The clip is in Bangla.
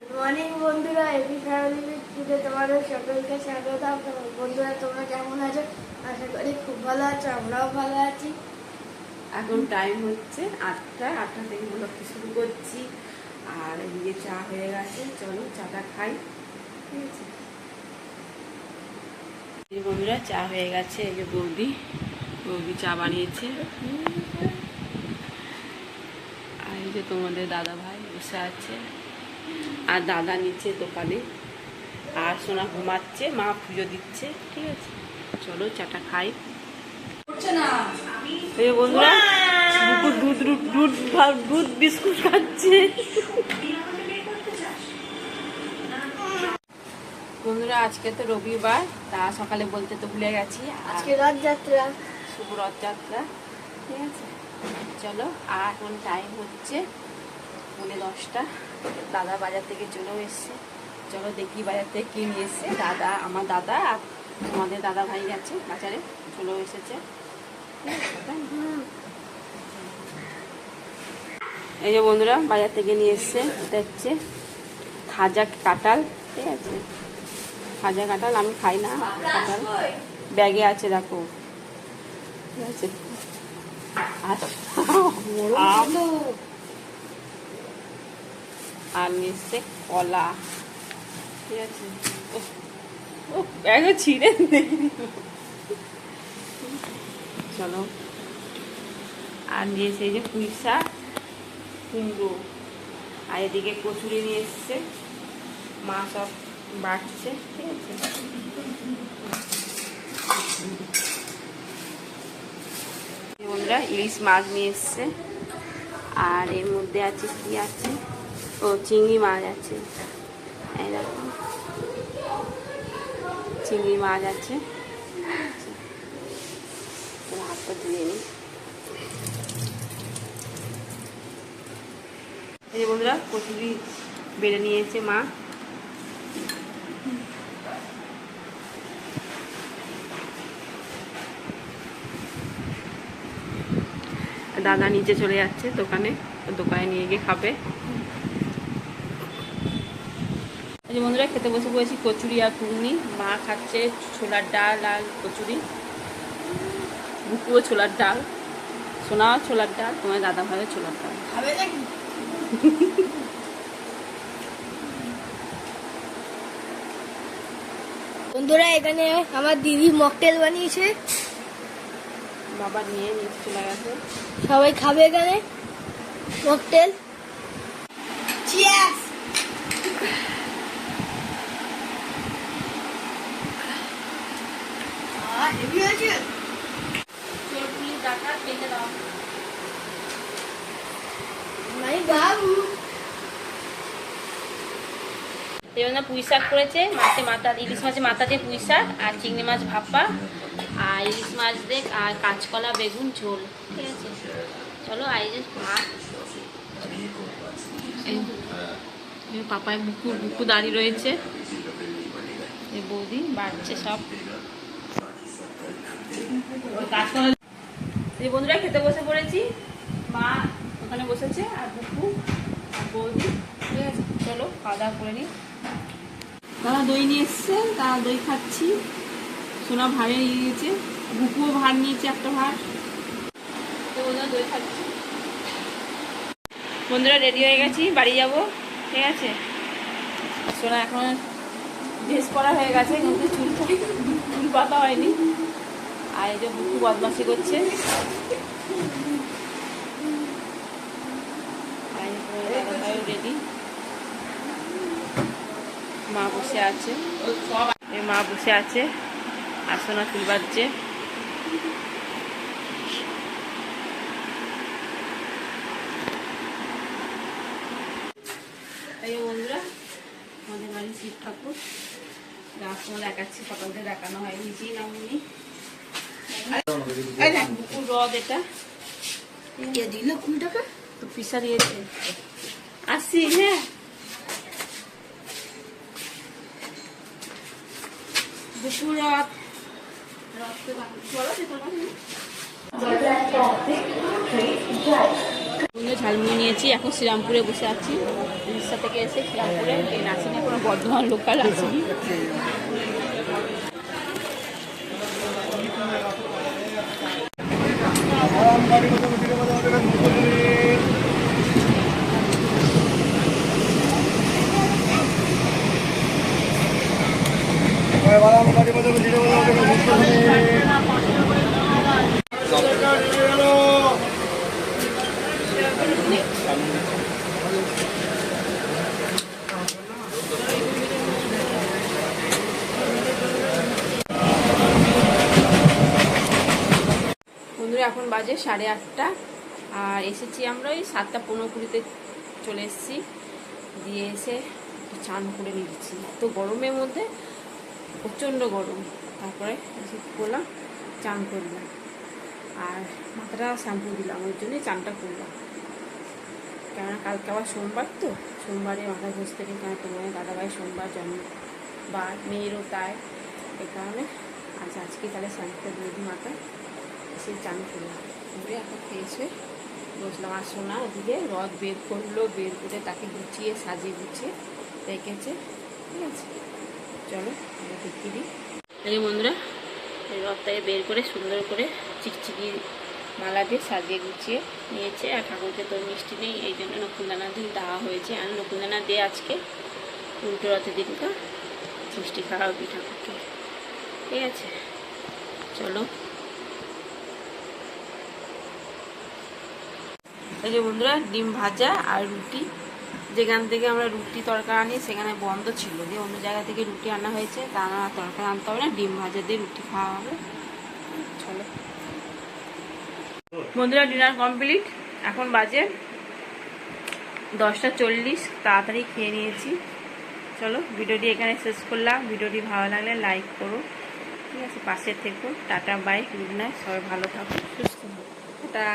গুড মর্নিং বন্ধুরা, এভি ফ্যামিলি টুডে তোমাদের সকলকে স্বাগত। বন্ধুরা তোমরা কেমন আছো? আশা করি খুব ভালো আছো, আমরাও ভালো আছি। এখন টাইম হচ্ছে 8টা থেকে ব্লগটি শুরু করছি। আর এদিকে চা হয়ে গেছে, চলো চাটা খাই। ঠিক আছে এই বন্ধুরা, চা হয়ে গেছে। এই যে বৌদি চা বানিয়েছে। আর এই যে তোমাদের দাদা ভাই বসে আছে, আর দাদা নিচে দোকানে, আর সোনা ঘুমাচ্ছে, মা পুজো দিচ্ছে। ঠিক আছে, চলো চাটা খাই। এই বন্ধুরা দুধ দুধ বিস্কুট খাচ্ছে। বন্ধুরা আজকে তো রবিবার, তা সকালে বলতে তো ভুলে গেছি, আজকে রথযাত্রা, শুভ রথযাত্রা। ঠিক আছে, চলো। আর এখন টাইম হচ্ছে 10:30। দাদা বাজার থেকে চলেও এসছে। চলো দেখি বাজার থেকে কি নিয়ে এসছে দাদা। আমার দাদা আর আমাদের দাদা ভাই গেছে বাজারে, চলেও এসেছে। এই যে বন্ধুরা বাজার থেকে নিয়ে এসছে, এটা হচ্ছে খাজা কাঁঠাল। ঠিক আছে, খাজা কাঁঠাল আমি খাই না, কাঁঠাল ব্যাগে আছে দেখো। ঠিক আছে, আর নিয়ে এসছে কলা। ঠিক আছে, ও ব্যাগে ছিঁড়ে দেখিনি। চলো। আর নিয়ে এসে এই যে পুঁই শাক, কুমড়ো, আর এদিকে কচুরি নিয়ে এসছে, মা সব বাড়ছে। ঠিক আছে, বন্ধুরা ইলিশ মাছ নিয়ে এসছে। আর এর মধ্যে আছে কি আছে, ও চিংড়ি মাছ আছে। এই দেখো চিংড়ি মাছ আছে। হাতটা ধুয়ে নিই। এই যে বন্ধুরা কচুরি বেড়ে নিয়েছে মা। দাদা নিচে চলে যাচ্ছে দোকানে, দোকানে নিয়ে গিয়ে খাবে। এই যে বন্ধুরা খেতে বসে পড়েছি কচুরি আর ঘুগনি। মা খাচ্ছে ছোলার ডাল আর কচুরি, বুকুও ছোলার ডাল, সোনাও ছোলার ডাল, তোমার দাদা ভাইও ছোলার ডাল খাবে নাকি? বন্ধুরা এখানে আমার দিদি মকটেল বানিয়েছে, বাবা নিয়ে নিচে চলে গেছে। সবাই খাবে এখানে মকটেল। চিয়ার্স। হেভি হয়েছে। চোরপুলির ডাটা পেতে দাও। নাই বাবু, এই জন্য পুঁই শাক করেছে, মাছে মাথা, ইলিশ মাছের মাথা দিয়ে পুঁই শাক, আর চিংড়ি মাছ ভাপা, আর ইলিশ মাছ দিয়ে আর কাঁচকলা বেগুন ঝোল। ঠিক আছে, চলো। আর এই যে ভাত, পাপায় বুকু দাঁড়িয়ে রয়েছে, এই বৌদি বাড়ছে সব। এই বন্ধুরা খেতে বসে পড়েছি, মা ওখানে বসেছে, আর বুকু আর বৌদি। ঠিক আছে, চলো খাওয়া দাওয়া করে নিই। দাদা দই নিয়ে এসছে, দাদা দই খাচ্ছি। সোনা ভাড়ে নিয়ে গেছে, বুকুও ভাড় নিয়েছে একটা ভাড়, তো বন্ধুরা দই খাচ্ছি। বন্ধুরা রেডি হয়ে গেছি, বাড়ি যাব। ঠিক আছে, সোনা এখন ড্রেস পরা হয়ে গেছে, কিন্তু চুল পাতা হয়নি। আর এই যে বুকু বদমাসি করছে, রেডি। মা বসে আছে, এই মা বসে আছে, আর সোনা চুল বাজছে। এই বন্ধুরা আমাদের বাড়ির শিব ঠাকুর, যাওয়ার সময় দেখাচ্ছি, সকালতে দেখানো হয়, নিচেই নামুনি। বুকুর রদ এটা দিল 20 টাকা তো পিসা দিয়েছে। আসি, হ্যাঁ বুকুর রথ, রথ বলো যে তোমার ঝালমুড়ি নিয়েছি, এখন শ্রীরামপুরে বসে আছি। উড়িষ্যা থেকে এসে শ্রীরামপুরে ট্রেন আসেনি, কোনো বর্ধমান লোকাল আসেনি। বন্ধুরা এখন বাজে 8:30, আর এসেছি আমরা ওই 7:15 চলে এসেছি। দিয়ে এসে চান করে নিচ্ছি, তো গরমের মধ্যে প্রচণ্ড গরম। তারপরে এসে করলাম, চান করলাম, আর মাথাটা শ্যাম্পু দিলাম, ওই জন্যই চানটা করলাম। কেননা কালকে আবার সোমবার, তো সোমবারে মাথা ঘষতে নেই, কেন তোমার দাদাভাই সোমবার জন্মবার, মেয়েরও তাই, এই কারণে আজকে তাহলে শ্যাম্পুটা দিয়ে দিই মাথা, এসে চান করলাম। করে এখন খেয়েছে বসলাম। আর সোনা ওদিকে রথ বের করলো, বের করে তাকে গুছিয়ে সাজিয়ে গুছিয়ে রেখেছে। ঠিক আছে, চলো আমরা দেখিয়ে দিই। এই বন্ধুরা, এই রথটাকে বের করে সুন্দর করে চিকচিকি মালা দিয়ে সাজিয়ে গুছিয়ে নিয়েছে। আর ঠাকুরকে তো মিষ্টি নেই, এই জন্য নকুলদানা দিয়ে দেওয়া হয়েছে। আর নকুলদানা দিয়ে আজকে উল্টো রথের দিনটা মিষ্টি খাওয়াবি ঠাকুরকে। ঠিক আছে, চলো। এই যে বন্ধুরা, ডিম ভাজা আর রুটি। যেখান থেকে আমরা রুটি তরকারি আনি সেখানে বন্ধ ছিল, যে অন্য জায়গা থেকে রুটি আনা হয়েছে, তা আমরা তরকারি আনতে হবে না, ডিম ভাজা দিয়ে রুটি খাওয়া হবে। চলো বন্ধুরা, ডিনার কমপ্লিট। এখন বাজে 10:40, তাড়াতাড়ি খেয়ে নিয়েছি। চলো, ভিডিওটি এখানে শেষ করলাম। ভিডিওটি ভালো লাগলে লাইক করো, ঠিক আছে, পাশে থেকো। টাটা, বাই, গুড নাইট, সবাই ভালো থাকো, সুস্থ থাকো, টাটা।